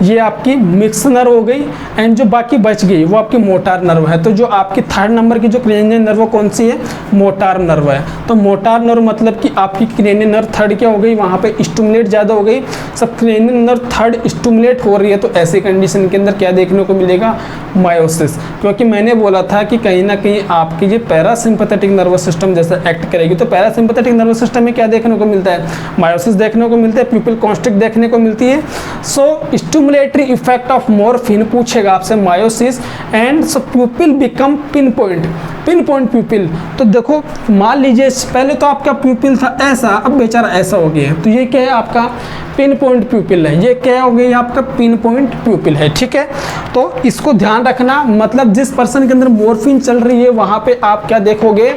ये आपकी मिक्स नर्व हो गई। एंड जो बाकी बच गई वो आपकी मोटार नर्व है। तो जो आपकी थर्ड नंबर की जो क्रेनियल नर्व कौन सी है, मोटार नर्व है। तो मोटार नर्व मतलब कि आपकी क्रेनियल नर्व थर्ड क्या हो गई, वहाँ पे स्टिमुलेट ज़्यादा हो गई, सब क्रेनियल नर्व थर्ड स्टिमुलेट हो रही है। तो ऐसी कंडीशन के अंदर क्या देखने को मिलेगा, मायोसिस। क्योंकि मैंने बोला था कि कहीं ना कहीं आपकी ये पैरासिम्पैथेटिक नर्वस सिस्टम जैसे एक्ट करेगी। तो पैरासिम्पैथेटिक नर्वस सिस्टम में क्या देखने को मिलता है, मायोसिस देखने को मिलता है, प्यूपिल कॉन्स्ट्रिक्ट देखने को मिलती है। So stimulatory effect of morphine पूछेगा आपसे miosis, and so pupil become pin point pupil. तो देखो मान लीजिए पहले तो आपका प्यूपिल था ऐसा, अब बेचारा ऐसा हो गया है, तो ये क्या है आपका पिन पॉइंट प्यूपिल है। ये क्या हो गया, आपका पिन पॉइंट प्यूपिल है। ठीक है, तो इसको ध्यान रखना, मतलब जिस पर्सन के अंदर मॉर्फिन चल रही है वहाँ पे आप क्या देखोगे,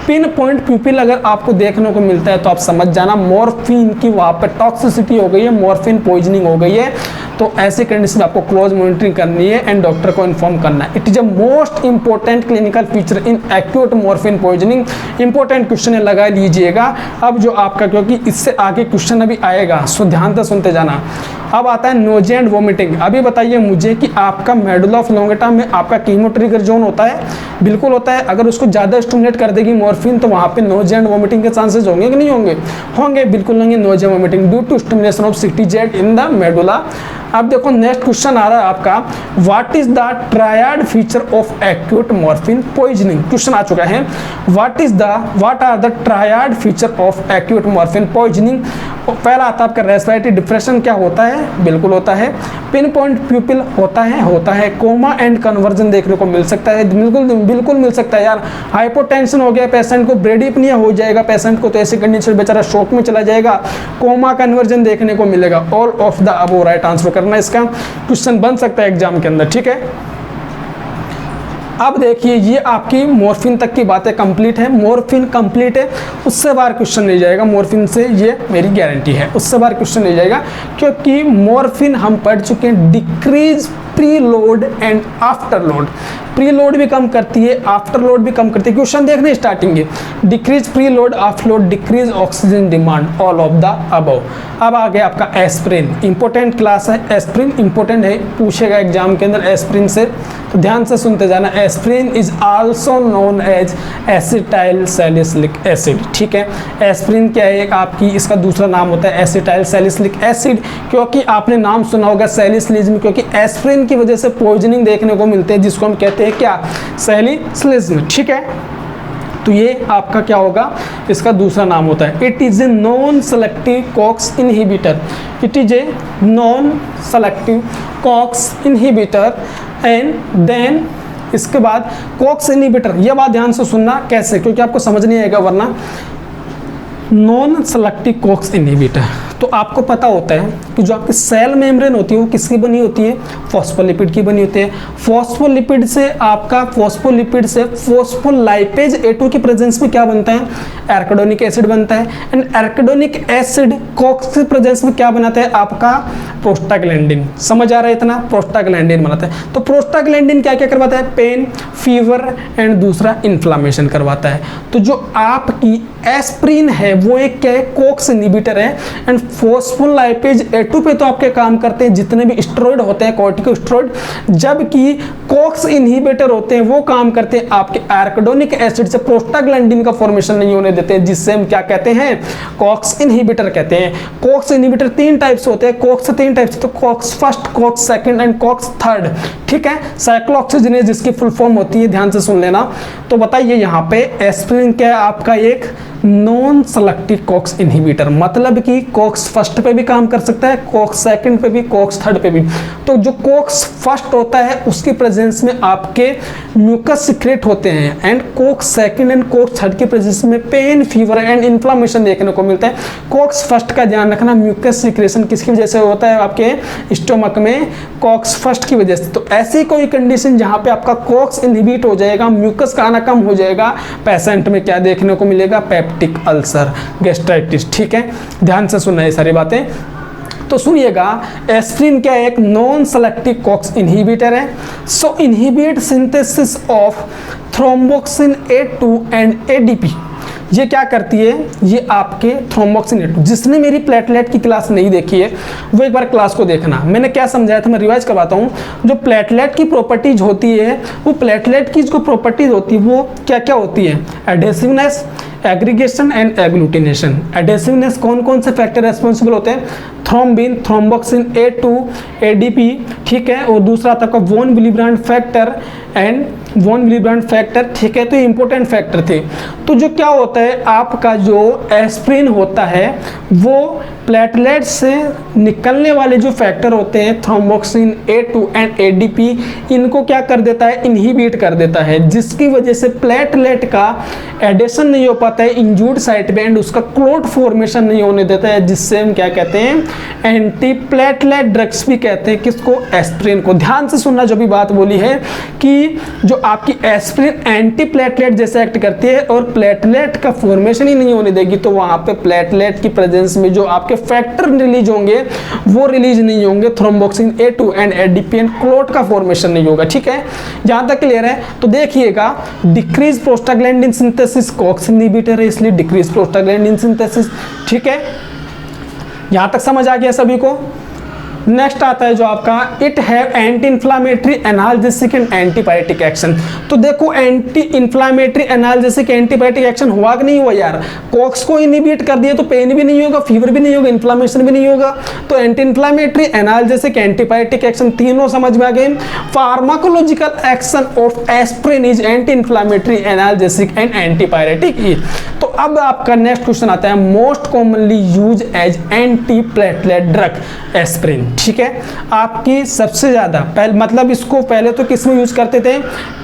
पिन पॉइंट प्यूपिल अगर आपको देखने को मिलता है तो आप समझ जाना मॉर्फिन की वहाँ पे टॉक्सिसिटी हो गई है, मॉर्फिन पॉइजनिंग हो गई है। तो ऐसे कंडीशन में आपको क्लोज मॉनिटरिंग करनी है एंड डॉक्टर को इन्फॉर्म करना है। It is a most important clinical feature in acute morphine poisoning. Important question है, लगा लीजिएगा। अब जो आपका, क्योंकि इससे आगे क्वेश्चन अभी आएगा, सो ध्यान से सुनते जाना। अब आता है नोजिया एंड वोमिटिंग। अभी बताइए मुझे कि आपका मेडुला ऑब्लोंगेटा में आपका कीमो ट्रिगर जोन होता है, बिल्कुल होता है। अगर उसको ज़्यादा स्टिमुलेट कर देगी मॉर्फिन तो वहाँ पे नोजिया एंड वोमिटिंग के चांसेस होंगे कि नहीं होंगे, होंगे, बिल्कुल होंगे nausea vomiting due to stimulation of CTZ in the medulla. अब देखो नेक्स्ट क्वेश्चन आ रहा है आपका, what is the triad feature of acute morphine poisoning. Question आ चुका है, what are the triad feature of acute morphine poisoning. पहला आता है आपका रेस्पिरेटरी डिप्रेशन, क्या होता है, बिल्कुल होता है। पिन पॉइंट प्यूपिल होता है। कोमा एंड कन्वर्जन देखने को मिल सकता है, बिल्कुल मिल सकता है यार। हाइपोटेंशन हो गया पेशेंट को, ब्रेडिपनिया हो जाएगा पेशेंट को, तो ऐसी कंडीशन बेचारा शॉक में चला जाएगा। कोमा कन्वर्जन देखने को मिलेगा। All of the above right answer करना, इसका क्वेश्चन बन सकता है एग्जाम के अंदर। ठीक है, अब देखिए ये आपकी मॉर्फिन तक की बातें कंप्लीट है। मॉर्फिन कंप्लीट है, उससे बाहर क्वेश्चन नहीं जाएगा मॉर्फिन से, ये मेरी गारंटी है, उससे बाहर क्वेश्चन नहीं जाएगा। क्योंकि मॉर्फिन हम पढ़ चुके हैं decrease pre load and after load. Pre load भी कम करती है, आफ्टर लोड भी कम करती है। क्वेश्चन देखने स्टार्टिंग है, decrease pre load, after load, decrease oxygen demand, all of the above. अब आ गया आपका एस्प्रिन, इंपॉर्टेंट क्लास है, एस्प्रिन इंपॉर्टेंट है, पूछेगा एग्जाम के अंदर एस्प्रिन से, तो ध्यान से सुनते जाना। Aspirin is also known as acetyl salicylic acid, ठीक है। एस्प्रिन क्या है, एक आपकी इसका दूसरा नाम होता है एसिटाइल सैलिसिलिक एसिड, क्योंकि आपने नाम सुना होगा सैलिसिलिज्म, क्योंकि एस्प्रिन की वजह से पॉइजनिंग देखने को मिलते हैं, जिसको हम कहते हैं क्या, सैलिसिलिज्म, ठीक है। तो ये आपका क्या होगा, इसका दूसरा नाम होता है। It is a non selective COX inhibitor, it is a non selective COX inhibitor and then इसके बाद कॉक्स इनहिबिटर, ये बात ध्यान से सुनना कैसे, क्योंकि आपको समझ नहीं आएगा वरना। नॉन सेलेक्टिव कॉक्स इनहिबिटर, तो आपको पता होता है कि जो आपकी सेल मेम्ब्रेन होती है वो किसकी बनी होती है, फॉस्फोलिपिड की बनी होती है। फॉस्फोलिपिड से आपका फॉस्फोलिपिड से फॉस्फोलाइपेज A2 की प्रेजेंस में क्या बनता है, एराकिडोनिक एसिड बनता है। एंड एराकिडोनिक एसिड कॉक्स की प्रेजेंस में क्या बनाता है, आपका प्रोस्टाग्लैंडिन। समझ आ रहा है इतना, प्रोस्टाग्लैंडिन बनाता है। तो प्रोस्टाग्लैंडिन क्या क्या करवाता है, पेन, फीवर एंड दूसरा इन्फ्लामेशन करवाता है। तो जो आपकी एस्प्रिन है वो एक क्या है, कॉक्स इनहिबिटर है। एंड फॉस्फोलाइपेज A2 पे तो आपके काम करते हैं जितने भी स्टेरॉइड होते हैं, कॉर्टिकोस्टेरॉइड, जबकि कॉक्स इनहिबिटर होते हैं वो काम करते हैं आपके एराकिडोनिक एसिड से प्रोस्टाग्लैंडिन का फॉर्मेशन नहीं होने देते हैं, जिससे हम क्या कहते हैं, कॉक्स इनहिबिटर कहते हैं। कॉक्स इनहिबिटर 3 टाइप्स होते हैं, कॉक्स 3 टाइप्स, तो COX first, COX second and COX third, ठीक है। साइक्लोऑक्सीजिनेज जिसकी फुल फॉर्म होती है, ध्यान से सुन लेना। तो बताइए यहाँ पे एस्प्रिन क्या है, आपका एक नॉन सेलेक्टिव कॉक्स इनहिबिटर, मतलब कि कॉक्स फर्स्ट पे भी काम कर सकता है, कॉक्स सेकंड पे भी, कॉक्स थर्ड पे भी। तो जो कॉक्स फर्स्ट होता है उसकी प्रेजेंस में आपके म्यूकस सिक्रेट होते हैं, and COX second and COX third की प्रेजेंस में पेन, फीवर एंड इन्फ्लामेशन देखने को मिलता है। कॉक्स फर्स्ट का ध्यान रखना, म्यूकस सिक्रेशन किसकी वजह से होता है, आपके स्टोमक में कॉक्स फर्स्ट की वजह से। तो ऐसी कोई कंडीशन जहां पे आपका कॉक्स इनहिबिट हो जाएगा, म्यूकस का आना कम हो जाएगा, पेशेंट में क्या देखने को मिलेगा, पेप्टिक अल्सर, गैस्ट्राइटिस, ठीक है। ध्यान से सुनना ये सारी बातें। तो सुनिएगा, एस्प्रिन क्या है, एक नॉन सेलेक्टिव कॉक्स इनहिबिटर है। So inhibit synthesis of thromboxane A2 and ADP। ये क्या करती है, ये आपके थ्रोम्बोक्सिन A2, जिसने मेरी प्लेटलेट की क्लास नहीं देखी है वो एक बार क्लास को देखना। मैंने क्या समझाया था, मैं रिवाइज करवाता हूँ। जो प्लेटलेट की प्रॉपर्टीज होती है, वो प्लेटलेट की जो प्रॉपर्टीज होती है वो क्या क्या होती है, एडेसिवनेस, एग्रीगेशन एंड एग्लूटिनेशन। एडेसिवनेस कौन कौन से फैक्टर रेस्पॉन्सिबल होते हैं, थ्रोम्बिन, थ्रोम्बोक्सिन A2, ADP, ठीक है। और दूसरा आता है von Willebrand factor and von Willebrand factor, ठीक है। तो ये इंपॉर्टेंट फैक्टर थे। तो जो क्या होता है, आपका जो एस्प्रिन होता है वो प्लेटलेट से निकलने वाले जो फैक्टर होते हैं, थ्रोम्बोक्सिन A2 एंड ADP, इनको क्या कर देता है, इनहिबिट कर देता है, जिसकी वजह से प्लेटलेट का एडेशन नहीं हो पाता है इंजूर्ड साइट पे, एंड उसका क्लोट फॉर्मेशन नहीं होने देता है, जिससे हम क्या कहते हैं, एंटी प्लेटलेट ड्रग्स भी कहते हैं। किसको, एस्प्रिन को। ध्यान से सुनना जो भी बात बोली है कि जो आपकी एस्प्रिन एंटी प्लेटलेट जैसे एक्ट करती है और प्लेटलेट का फॉर्मेशन ही नहीं होने देगी, तो वहां पे प्लेटलेट की प्रेजेंस में जो आपके फैक्टर रिलीज होंगे वो रिलीज नहीं होंगे, thromboxane A2 and ADP, and clot का फॉर्मेशन नहीं होगा, ठीक है। जहां तक क्लियर है। तो देखिएगा, decrease prostaglandin synthesis, COX inhibitor है इसलिए डिक्रीज प्रोस्टाग्लैंडिन सिंथेसिस, ठीक है। यहां तक समझ आ गया सभी को। नेक्स्ट आता है जो आपका, it have anti inflammatory, analgesic and antibiotic action. तो देखो, anti inflammatory, analgesic, antibiotic action हुआ कि नहीं हुआ यार, कॉक्स को इनहिबिट कर दिया तो पेन भी नहीं होगा, फीवर भी नहीं होगा, इन्फ्लामेशन भी नहीं होगा। तो anti inflammatory, analgesic, antibiotic action तीनों समझ में आ गए। Pharmacological action of aspirin is anti inflammatory, analgesic and antibiotic. तो अब आपका नेक्स्ट क्वेश्चन आता है, most commonly use as anti platelet drug, aspirin, ठीक है। आपकी सबसे ज्यादा मतलब इसको पहले तो किस में यूज करते थे,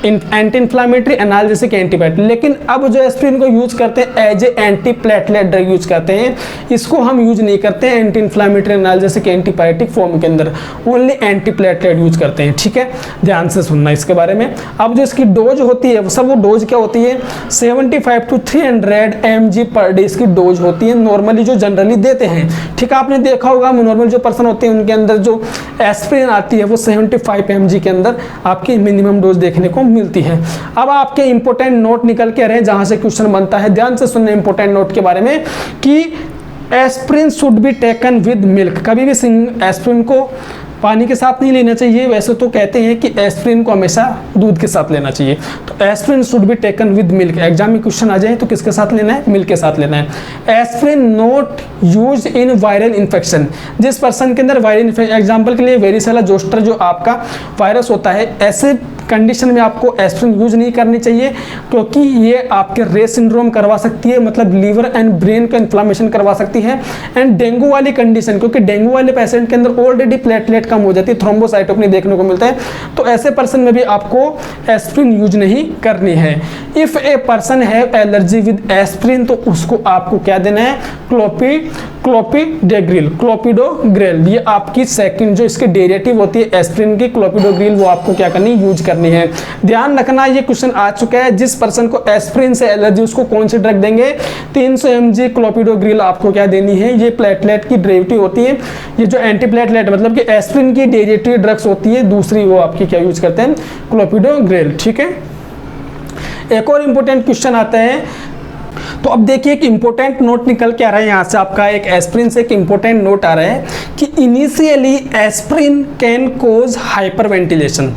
एंटी इन्फ्लामेटरी, एनाल्जेसिक, एंटीबायोटिक, लेकिन अब जो एस्प्रिन को यूज करते हैं as a anti platelet drug use करते हैं। इसको हम यूज नहीं करते हैं anti inflammatory, analgesic, antibiotic form के अंदर, ओनली एंटी प्लेटलेट यूज करते हैं, ठीक है। ध्यान से सुनना इसके बारे में। अब जो इसकी डोज होती है वो डोज क्या होती है, 75 to 300 mg पर डे इसकी डोज होती है, नॉर्मली जो जनरली देते हैं, ठीक है। आपने देखा होगा नॉर्मल जो पर्सन होते हैं उनके अंदर जो एस्प्रिन आती है वो 75 mg के अंदर आपकी मिनिमम डोज देखने को मिलती है। अब आपके इंपॉर्टेंट नोट निकल के आ रहे हैं जहां से क्वेश्चन बनता है, ध्यान से सुनने इंपॉर्टेंट नोट के बारे में कि aspirin should be taken with milk. कभी भी एस्प्रिन को पानी के साथ नहीं लेना चाहिए, वैसे तो कहते हैं कि एस्प्रिन को हमेशा दूध के साथ लेना चाहिए। तो aspirin should be taken with milk, exam में क्वेश्चन आ जाए तो किसके साथ लेना है, मिल्क के साथ लेना है। Aspirin not use in viral infection, जिस पर्सन के अंदर वायरल इन्फेक्शन, एग्जाम्पल के लिए वेरिसेला जोस्टर जो आपका वायरस होता है, ऐसे कंडीशन में आपको एस्प्रिन यूज नहीं करनी चाहिए क्योंकि ये आपके रे सिंड्रोम करवा सकती है, मतलब लीवर एंड ब्रेन का इन्फ्लामेशन करवा सकती है। एंड डेंगू वाली कंडीशन, क्योंकि डेंगू वाले पेशेंट के अंदर ऑलरेडी प्लेटलेट कम हो जाती है, थ्रोम्बोसाइटोपेनी देखने को मिलता है, तो ऐसे पर्सन में भी आपको एस्प्रिन यूज नहीं करनी है। If a person have allergy with aspirin तो उसको आपको क्या देना है, क्लोपिडोग्रिल, क्लोपिडोग्रिल, ये आपकी सेकंड जो इसके डेरिवेटिव होती है एस्प्रिन की, क्लोपिडोग्रिल, वो आपको क्या करनी, यूज करनी है। ध्यान रखना ये क्वेश्चन आ चुका है, जिस पर्सन को एस्प्रिन से एलर्जी उसको कौन सी ड्रग देंगे, 300 mg क्लोपिडोग्रिल आपको क्या देनी है, ये प्लेटलेट की डेरिवेटिव होती है, ये जो एंटी प्लेटलेट मतलब कि एस्प्रिन की डेरिवेटिव ड्रग्स होती है, दूसरी वो आपकी क्या यूज करते हैं, क्लोपिडोग्रिल। ठीक है, एक और इंपॉर्टेंट क्वेश्चन आता है, तो अब देखिए एक इंपॉर्टेंट नोट निकल के आ रहा है यहाँ से, आपका एक एस्प्रिन से एक इंपॉर्टेंट नोट आ रहा है कि initially aspirin can cause hyperventilation,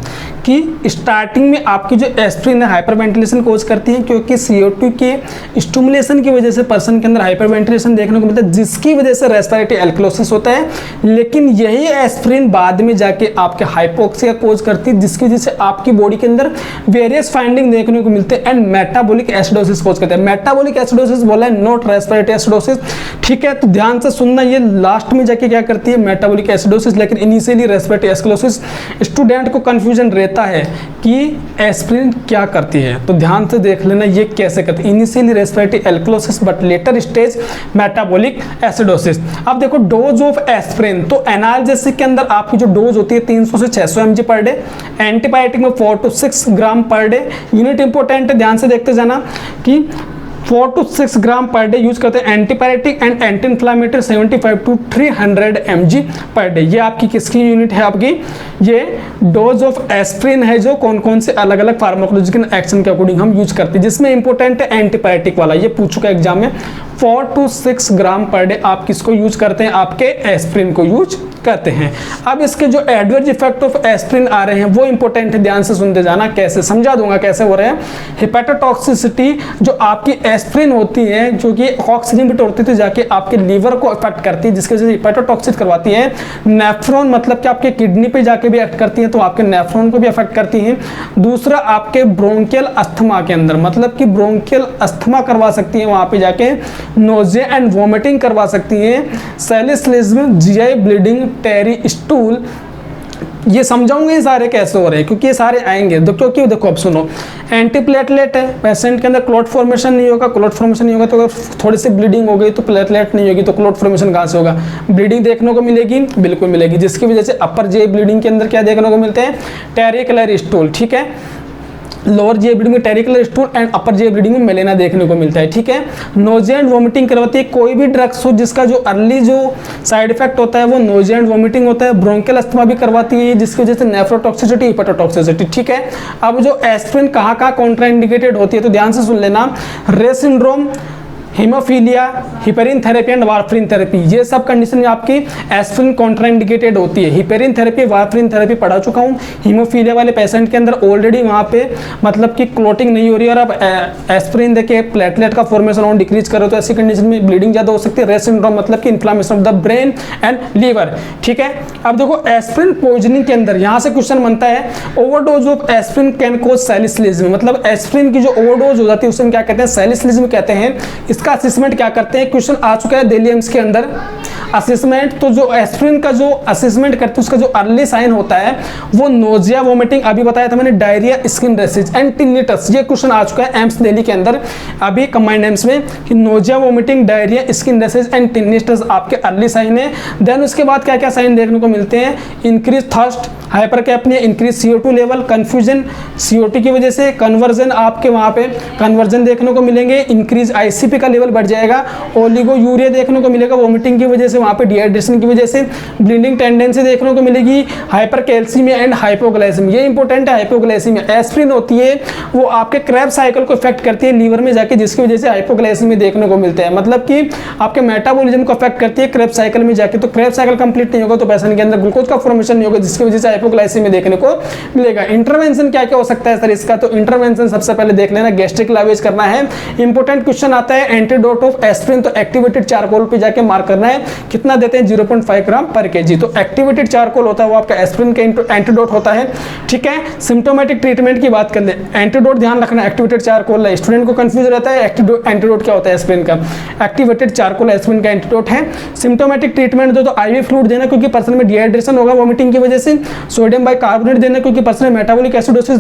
कि स्टार्टिंग में आपकी जो एस्प्रिन है हाइपरवेंटिलेशन कोज करती है, क्योंकि CO2 के स्टिमुलेशन की वजह से पर्सन के अंदर हाइपरवेंटिलेशन देखने को मिलता है, जिसकी वजह से रेस्पिरेटरी एल्कलोसिस होता है। लेकिन यही एस्प्रिन बाद में जाके आपके हाइपोक्सिया कोज करती है, जिसकी वजह से आपकी बॉडी के अंदर वेरियस फाइंडिंग देखने को मिलते हैं एंड मेटाबॉलिक एसिडोसिस कोज करते हैं। मेटाबॉलिक एसिडोसिस बोला है, नॉट रेस्पिरेटरी एसिडोसिस। ठीक है, तो ध्यान से सुनना, ये लास्ट में जाके क्या करती है, मेटाबॉलिक एसिडोसिस, लेकिन इनिशियली रेस्पिरेटरी एल्कलोसिस। स्टूडेंट को कंफ्यूजन रहता है कि एस्प्रिन क्या करती है, तो ध्यान से देख लेना ये कैसे करती है, initially respiratory alkalosis but later stage metabolic acidosis. अब देखो डोज ऑफ एस्प्रिन, तो एनाल्जेसिक के अंदर आपकी जो डोज होती है 300 से 600 mg पर डे, एंटीबायोटिक में 4 to 6 gram per day. Unit important है, ध्यान से देखते जाना कि 4 to 6 gram per day use करते हैं। Antipyretic and anti inflammatory 75 to 300 mg per day. ये आपकी किसकी यूनिट है, आपकी ये डोज ऑफ एस्प्रिन है, जो कौन कौन से अलग अलग फार्माकोलॉजिकल एक्शन के अकॉर्डिंग हम यूज करते हैं, जिसमें इंपॉर्टेंट है एंटीपायरेटिक वाला, ये पूछ चुका है एग्जाम में। 4 to 6 ग्राम पर डे आप किसको यूज करते हैं, आपके एस्प्रिन को यूज करते हैं। अब इसके जो एडवर्स इफेक्ट ऑफ एस्प्रिन आ रहे हैं वो इंपॉर्टेंट है, ध्यान से सुनते जाना, कैसे समझा दूंगा कैसे हो रहे हैं। हिपेटोटॉक्सिसिटी, जो आपकी एस्प्रिन होती है जो कि ऑक्सीजन बिट होती है जाके आपके लीवर को अफेक्ट करती है, जिसकी वजह से हिपेटोटॉक्सिक करवाती है। नेफ्रॉन मतलब कि आपके किडनी पे जाके भी अफेक्ट करती है, तो आपके नेफ्रॉन को भी अफेक्ट करती है। दूसरा आपके ब्रोंकियल अस्थमा के अंदर, मतलब कि ब्रोंकियल अस्थमा करवा सकती है, वहां पे जाके नोजिया एंड वोमिटिंग करवा सकती है। सैलिसिलिज्म, जीआई ब्लीडिंग, टेरी स्टूल, ये समझाऊंगे ये सारे कैसे हो रहे हैं, क्योंकि ये सारे आएंगे। क्योंकि देखो अब सुनो, एंटीप्लेटलेट है, पेशेंट के अंदर क्लॉट फॉर्मेशन नहीं होगा, क्लॉट फॉर्मेशन नहीं होगा तो अगर थोड़ी सी ब्लीडिंग हो गई तो प्लेटलेट नहीं होगी, तो क्लॉट फॉर्मेशन कहाँ से होगा, ब्लीडिंग देखने को मिलेगी, बिल्कुल मिलेगी, जिसकी वजह से अपर जे ब्लीडिंग के अंदर क्या देखने को मिलते हैं, टेरिकुलर स्टूल। ठीक है, लोअर जे ब्लीडिंग में टेरिकुलर stool and upper GI bleeding में मेलेना देखने को मिलता है। ठीक है, नोजिया एंड वोमिटिंग करवाती है, कोई भी ड्रग्स हो जिसका जो अर्ली जो साइड इफेक्ट होता है वो नोजिया एंड वोमिटिंग होता है। ब्रोंकियल अस्थमा भी करवाती है, जिसकी वजह से नेफ्रोटॉक्सिसिटी, हिपेटोटॉक्सिसिटी। ठीक है, अब जो एस्प्रिन कहाँ कहाँ कॉन्ट्राइंडिकेटेड होती है तो ध्यान से सुन लेना, रे syndrome, haemophilia, heparin therapy and warfarin therapy, ये सब कंडीशन में आपकी एस्प्रिन कॉन्ट्राइंडिकेटेड होती है। हिपेरिन थेरेपी, वार्फरिन थेरेपी पढ़ा चुका हूँ। हीमोफीलिया वाले पेशेंट के अंदर ऑलरेडी वहाँ पे मतलब कि क्लोटिंग नहीं हो रही है और अब एस्प्रिन देखिए प्लेटलेट का फॉर्मेशन और डिक्रीज करो तो ऐसी कंडीशन में ब्लीडिंग ज़्यादा हो सकती है। रेस्ट सिंड्रोम मतलब कि inflammation of the brain and liver. ठीक है, अब देखो एस्प्रिन पॉइजनिंग के अंदर यहाँ से क्वेश्चन बनता है, overdose of aspirin can cause salicylism, मतलब एस्प्रिन की जो ओवरडोज हो जाती है उसे क्या कहते हैं, सैलिसिलिज्म कहते हैं। इसका असेसमेंट क्या करते हैं, क्वेश्चन आ चुका है दिल्ली एम्स के अंदर असेसमेंट, तो जो एस्प्रिन का जो असेसमेंट करते हैं उसका जो अर्ली साइन होता है वो नोजिया, वोमिटिंग, अभी बताया था मैंने, diarrhoea, skin rashes and tinnitus. ये क्वेश्चन आ चुका है एम्स दिल्ली के अंदर अभी कंबाइंड एम्स में कि nausea, vomiting, diarrhoea, skin rashes and tinnitus आपके अर्ली साइन है। देन उसके बाद क्या क्या साइन देखने को मिलते हैं, increase thirst, hypercapnia, increase CO2 level, confusion CO2 की वजह से, कन्वर्जन आपके वहां पे कन्वर्जन देखने को मिलेंगे, इंक्रीज ICP का लेवल बढ़ जाएगा, ओलिगो यूरिया देखने को मिलेगा वोमिटिंग की वजह से, वहाँ पे डिहाइड्रेशन की वजह से ब्लीडिंग टेंडेंसी देखने को मिलेगी, हाइपर कैल्सीमिया एंड हाइपोग्लाइसीमिया, ये इंपॉर्टेंट है हाइपोग्लाइसीमिया। एस्पिरिन होती है वो आपके क्रेब्स साइकिल को इफेक्ट करती है लीवर में जाके, जिसकी वजह से हाइपोग्लाइसीमिया देखने को मिलता है, मतलब कि आपके मेटाबॉलिज्म को अफेक्ट करती है क्रेब्स साइकिल में जाके। तो क्रेब्स साइकिल कंप्लीट नहीं होगा तो पेशेंट के अंदर ग्लूकोज का फॉर्मेशन नहीं होगा, जिसकी वजह से हाइपोग्लाइसीमिया देखने को मिलेगा। इंटरवेंशन क्या क्या हो सकता है सर इसका, तो इंटरवेंशन सबसे पहले देख लेना, गैस्ट्रिक लावेज करना है। इंपॉर्टेंट क्वेश्चन आता है एंटीडोट ऑफ एस्पिरिन, तो एक्टिवेटेड चारकोल पे जाके मार्क करना है, कितना देते हैं 0.5 ग्राम पर केजी। तो एक्टिवेटेड चारकोल होता है वो आपका एस्पिरिन का एंटीडोट होता है, ठीक है। सिम्टोमेटिक ट्रीटमेंट की बात कर ले, एंटीडोट ध्यान रखना एक्टिवेटेड चारकोल है, स्टूडेंट को कंफ्यूज रहता है एंटीडोट क्या होता है एस्पिरिन का। एक्टिवेटेड चारकोल एस्पिरिन का एंटीडोट है। सिम्टोमेटिक ट्रीटमेंट दो तो आईवी फ्लूइड देना क्योंकि पर्सन में डिहाइड्रेशन होगा वोमिटिंग की वजह से, सोडियम बाइकार्बोनेट देना क्योंकि पर्सन में मेटाबॉलिक एसिडोसिस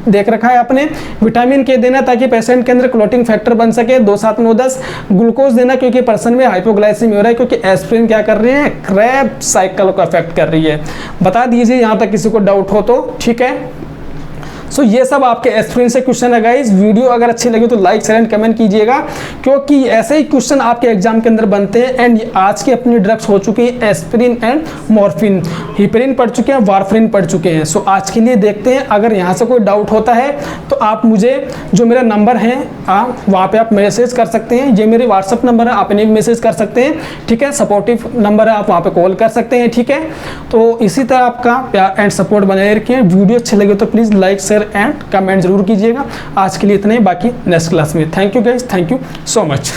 देख रखा है आपने, विटामिन के देना ताकि पेशेंट के अंदर क्लॉटिंग फैक्टर बन सके 2, 7, 9, 10, ग्लूकोज देना क्योंकि पर्सन में हाइपोग्लाइसीमिया हो रहा है, क्योंकि एस्पिरिन क्या कर रही है क्रेब साइकिल को अफेक्ट कर रही है। बता दीजिए यहाँ तक किसी को डाउट हो तो, ठीक है। सो ये सब आपके एस्पिरिन से क्वेश्चन है गाइस। वीडियो अगर अच्छी लगी तो लाइक शेयर एंड कमेंट कीजिएगा, क्योंकि ऐसे ही क्वेश्चन आपके एग्जाम के अंदर बनते हैं। एंड आज की अपनी ड्रग्स हो चुकी है एस्पिरिन एंड मॉर्फिन, हिपरिन पढ़ चुके हैं, वारफरिन पढ़ चुके हैं। सो आज के लिए देखते हैं, अगर यहाँ से कोई डाउट होता है तो आप मुझे जो मेरा नंबर है वहाँ पर आप मैसेज कर सकते हैं, ये मेरे व्हाट्सअप नंबर है, आप इन्हें भी मैसेज कर सकते हैं, ठीक है। सपोर्टिव नंबर है, आप वहाँ पर कॉल कर सकते हैं, ठीक है। तो इसी तरह आपका प्यार एंड सपोर्ट बनाए रखें। वीडियो अच्छी लगे तो please like share and comment जरूर कीजिएगा। आज के लिए इतना ही, बाकी नेक्स्ट क्लास में। Thank you guys, thank you so much.